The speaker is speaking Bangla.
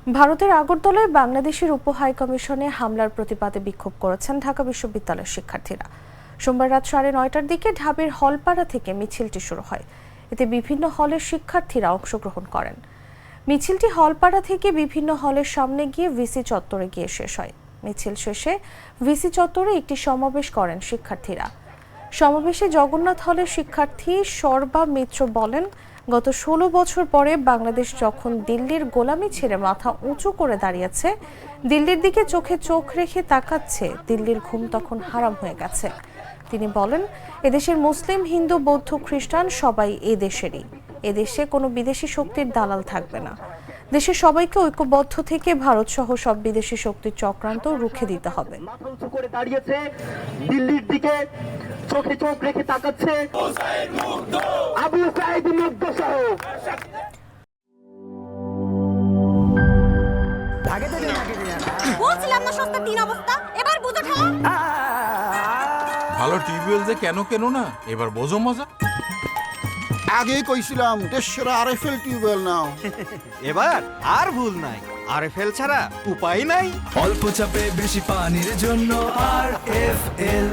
ভারতের আগরতলায় বাংলাদেশের উপ হাইকমিশনে হামলার প্রতিবাদে বিক্ষোভ করেছেন ঢাকা বিশ্ববিদ্যালয়ের শিক্ষার্থীরা। সোমবার রাত 9:30টার দিকে ঢাবির হলপাড়া থেকে মিছিলটি শুরু হয়। এতে বিভিন্ন হলের শিক্ষার্থীরা অংশগ্রহণ করেন। মিছিলটি হলপাড়া থেকে বিভিন্ন হলের সামনে গিয়ে ভিসি চত্বরে গিয়ে শেষ হয়। মিছিল শেষে ভিসি চত্বরে একটি সমাবেশ করেন শিক্ষার্থীরা। সমাবেশে জগন্নাথ হলের শিক্ষার্থী সরবা মিত্র বলেন, গত 16 বছর পরে বাংলাদেশ যখন দিল্লির গোলামি ছেড়ে মাথা উঁচু করে দাঁড়িয়েছে, দিল্লির দিকে চোখে চোখ রেখে তাকাচ্ছে, দিল্লির ঘুম তখন হারাম হয়ে গেছে। তিনি বলেন, এদেশের মুসলিম, হিন্দু, বৌদ্ধ, খ্রিস্টান সবাই এদেশেরই। এদেশে কোনো বিদেশি শক্তির দালাল থাকবে না। দেশের সবাইকে ঐক্যবদ্ধ থেকে ভারত সহ সব বিদেশি শক্তির চক্রান্ত রুখে দিতে হবে। দিল্লির দিকে চোখে চোখ রেখে তাকাচ্ছে, আবু সাইদ মুগ্ধ সহ বলছিলাম না সস্তা তিন অবস্থা, এবার বুঝো ঠেলা। ভালো টিউবওয়েল যে কেন না এবার বোঝো মজা। আগেই কইছিলাম দেশের আরএফএল টিউবওয়েল নাও। এবার আর ভুল নাই, আরএফএল ছাড়া উপায় নাই। অল্প চাপে বেশি পানির জন্য আরএফএল।